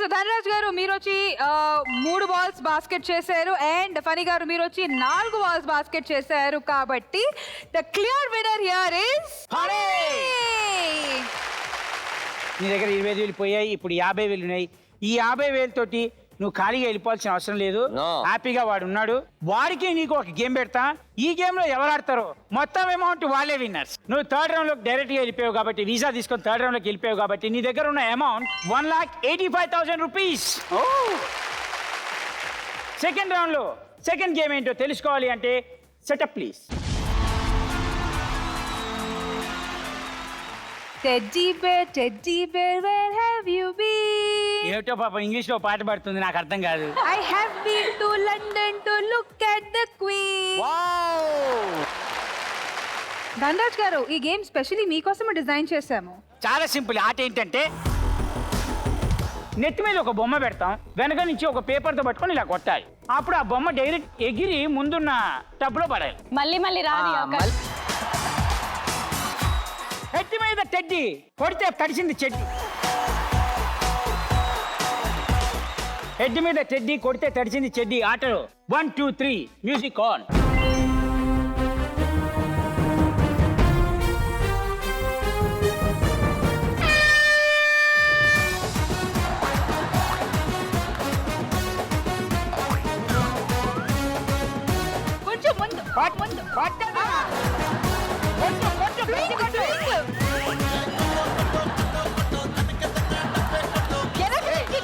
So Dhanraj గారు మీరు వచ్చి 3 బాల్స్ బాస్కెట్ చేశారు అండ్ ఫనీ గారు మీరు వచ్చి 4 బాల్స్ బాస్కెట్ చేశారు కాబట్టి the clear winner here is Hare! నీ దగ్గర 20,000 పోయాయి, ఇప్పుడు 50,000 ఉన్నాయి. ఈ 50,000 తోటి నువ్వు ఖాళీగా వెళ్ళిపోవాల్సిన అవసరం లేదు. హ్యాపీగా వాడు ఉన్నాడు. వాడికి నీకు ఒక గేమ్ పెడతా. ఈ గేమ్ లో ఎవరు ఆడతారో మొత్తం అమౌంట్ వాళ్ళే విన్నర్స్. నువ్వు థర్డ్ రౌండ్ లోకి డైరెక్ట్ గా వెళ్ళిపోయావు కాబట్టి, వీసా తీసుకొని థర్డ్ రౌండ్ లోకి వెళ్ళిపోయావు కాబట్టి నీ దగ్గర ఉన్న అమౌంట్ 1,85,000 రూపీస్. సెకండ్ రౌండ్ లో సెకండ్ గేమ్ ఏంటో తెలుసుకోవాలి అంటే setup please. Teddy bear, where have you been? ఏమిటో పాప ఇంగ్లీష్ లో పాట పాడుతుంది, నాకు అర్థం కాదు. I have been to London to look at the Queen. Dhanraj గారు ఈ గేమ్ స్పెషల్లీ మీకోసమే డిజైన్ చేశాము. చాలా సింపుల్. ఆట ఏంటంటే నెత్తి మీద ఒక బొమ్మ పెడతాం, వెనక నుంచి ఒక పేపర్తో పట్టుకొని ఇలా కొట్టాలి. అప్పుడు ఆ బొమ్మ డైరెక్ట్ ఎగిరి ముందున్న టబ్లో పడాలి. మళ్ళీ రాది. నెత్తి మీద టెడ్డి కొడితే తడిసింది చెడ్డి. హెడ్ మీద టెడ్డి కొడితే తడిసింది చెడ్డి. ఆటలో 1 2 3 మ్యూజిక్ ఆన్. కొంచెం ముందు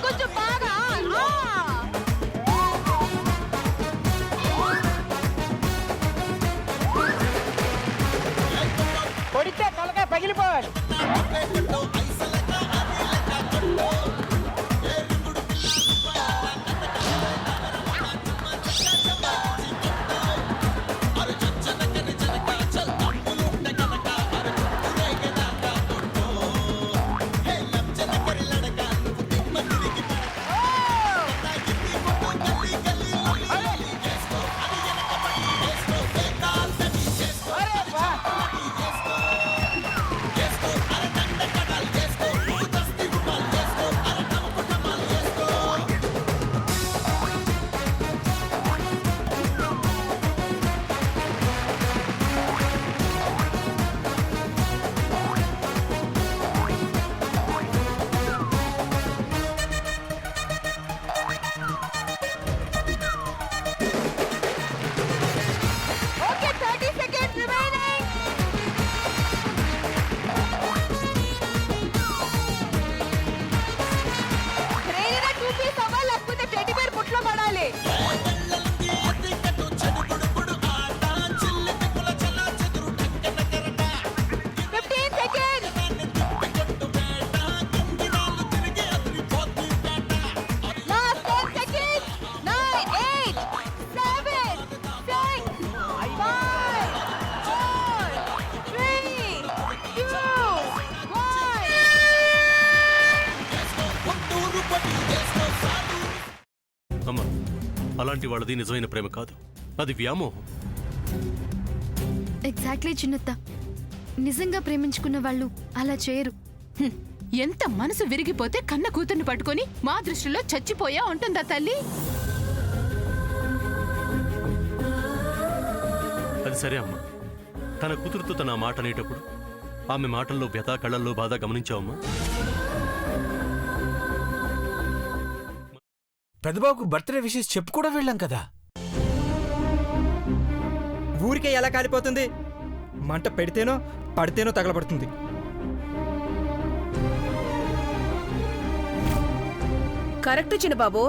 కొంచెం బాగా కొడితే తలకాయ పగిలిపోవాలి. అమ్మా, అలాంటి వాళ్ళది నిజమైన ప్రేమ కాదు, అది వ్యామోహం. ఎగ్జాక్ట్లీ చిన్నత్త, నిజంగా ప్రేమించుకున్న వాళ్ళు అలా చేయరు. ఎంత మనసు విరిగిపోతే కన్న కూతుర్ని పట్టుకొని మా దృష్టిలో చచ్చిపోయా ఉంటుందా తల్లి? అది సరే అమ్మా, తన కూతురుతో తన మాట అనేటప్పుడు ఆమె మాటల్లో వ్యథ, కళ్ళల్లో బాధ గమనించావమ్మా? పెద్దబాబుకు బర్త్డే విషెస్ చెప్పు కూడా వెళ్ళాం కదా. ఊరికే ఎలా కాలిపోతుంది? మంట పెడితేనో పడితేనో తగలబడుతుంది. కరెక్ట్ చిన్నబాబు,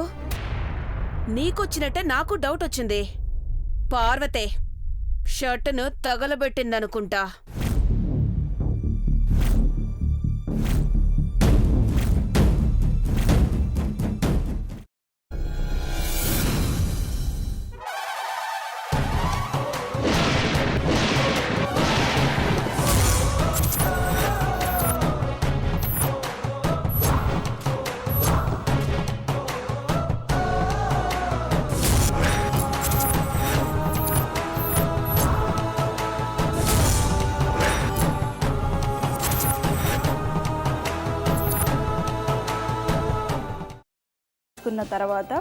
నీకొచ్చినట్టే నాకు డౌట్ వచ్చింది. పార్వతే షర్టును తగలబెట్టిందనుకుంటా. కున్న తర్వాత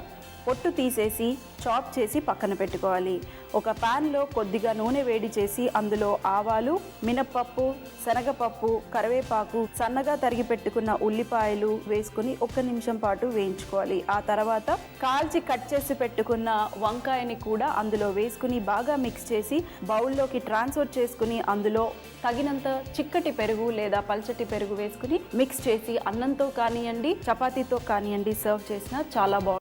పొట్టు తీసేసి చాప్ చేసి పక్కన పెట్టుకోవాలి. ఒక ప్యాన్లో కొద్దిగా నూనె వేడి చేసి అందులో ఆవాలు, మినప్పప్పు, శనగపప్పు, కరివేపాకు, సన్నగా తరిగి పెట్టుకున్న ఉల్లిపాయలు వేసుకుని 1 నిమిషం పాటు వేయించుకోవాలి. ఆ తర్వాత కాల్చి కట్ చేసి పెట్టుకున్న వంకాయని కూడా అందులో వేసుకుని బాగా మిక్స్ చేసి బౌల్లోకి ట్రాన్స్ఫర్ చేసుకుని అందులో తగినంత చిక్కటి పెరుగు లేదా పల్చటి పెరుగు వేసుకుని మిక్స్ చేసి అన్నంతో కానివ్వండి, చపాతీతో కానివ్వండి సర్వ్ చేసినా చాలా బాగుంటుంది.